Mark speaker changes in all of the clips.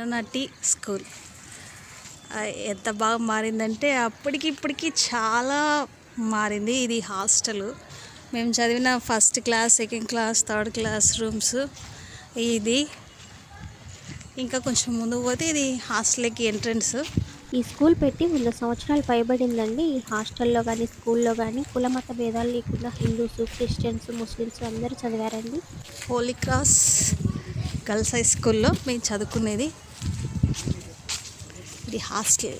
Speaker 1: చిన్ననాటి స్కూల్ ఎంత బాగా మారిందంటే అప్పటికి ఇప్పటికి చాలా మారింది. ఇది హాస్టల్. మేము చదివిన first class, second class, third class rooms ఇది. ఇంకా కొంచెం ముందుకు పోతే ఇది హాస్టల్కి ఎంట్రన్స్.
Speaker 2: ఈ స్కూల్ పెట్టి 100 సంవత్సరాలు పైబడిందండి. ఈ హాస్టల్లో కానీ, స్కూల్లో కానీ కులమత భేదాలు లేకుండా హిందూస్, క్రిస్టియన్స్, ముస్లిమ్స్ అందరూ చదివారండి.
Speaker 1: హోలీ క్రాస్ గర్ల్స్ హై స్కూల్లో మేము చదువుకునేది. ఇది హాస్టల్.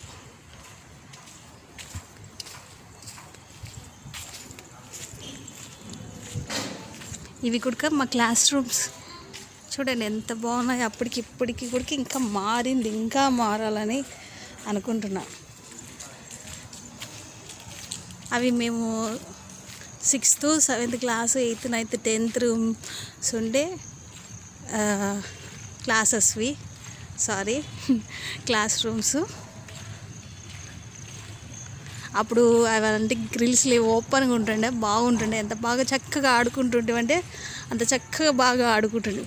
Speaker 1: ఇవి కూడా మా క్లాస్ రూమ్స్ చూడండి ఎంత బాగున్నాయి. అప్పటికి ఇప్పటికి కూడా ఇంకా మారింది, ఇంకా మారాలని అనుకుంటున్నా. అవి మేము 6th, 7th class, 8th, 9th, 10th rooms ఉండే క్లాస్ రూమ్స్. అప్పుడు అవంటే గ్రిల్స్ లేవు, ఓపెన్గా ఉంటుండే, బాగుంటుండే. ఎంత బాగా చక్కగా ఆడుకుంటుండే అంటే అంత చక్కగా బాగా ఆడుకుంటుండే.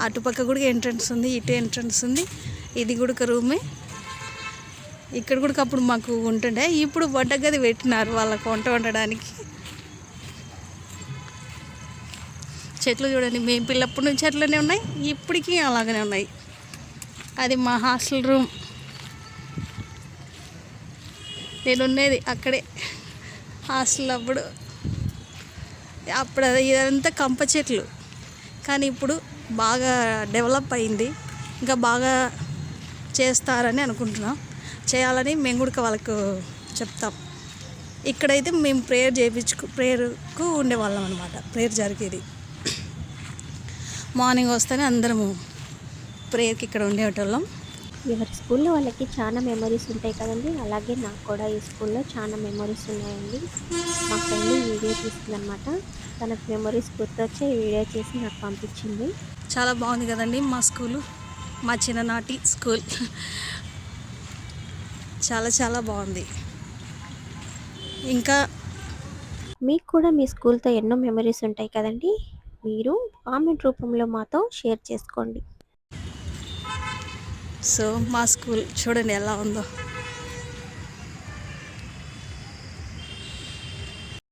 Speaker 1: అటుపక్క కూడా ఎంట్రన్స్ ఉంది, ఇటు ఎంట్రన్స్ ఉంది. ఇది కూడా రూమే. ఇక్కడ కూడా అప్పుడు మాకు ఉంటుండే. ఇప్పుడు వంటగది పెట్టినారు వాళ్ళకు వంట వండడానికి. చెట్లు చూడండి, మేము పిల్లప్పటి నుంచి అట్లనే ఉన్నాయి, ఇప్పటికీ అలాగనే ఉన్నాయి. అది మా హాస్టల్ రూమ్. నేను ఉండేది అక్కడే హాస్టల్. అప్పుడు ఇదంతా కంప చెట్లు, కానీ ఇప్పుడు బాగా డెవలప్ అయింది. ఇంకా బాగా చేస్తారని అనుకుంటున్నాం. చేయాలని మేము కూడా వాళ్ళకు చెప్తాం. ఇక్కడైతే మేము ప్రేయర్కు ఉండేవాళ్ళం అనమాట. ప్రేయర్ జరిగేది మార్నింగ్ వస్తేనే అందరము ప్రేయర్కి ఇక్కడ ఉండేటోళ్ళం.
Speaker 2: ఎవరి స్కూల్లో వాళ్ళకి చాలా మెమరీస్ ఉంటాయి కదండి. అలాగే నాకు కూడా ఈ స్కూల్లో చాలా మెమరీస్ ఉన్నాయండి. మా ఫ్రెండ్ వీడియో తీసిందనమాట. తనకు మెమరీస్ గుర్తొచ్చే ఈ వీడియో చేసి నాకు పంపించింది.
Speaker 1: చాలా బాగుంది కదండి మా స్కూలు, మా చిన్ననాటి స్కూల్. చాలా చాలా బాగుంది. ఇంకా
Speaker 2: మీకు కూడా మీ స్కూల్తో ఎన్నో మెమరీస్ ఉంటాయి కదండి. మీరు కామెంట్ రూపంలో మాతో షేర్ చేసుకోండి.
Speaker 1: సో మా స్కూల్ చూడండి ఎలా ఉందో.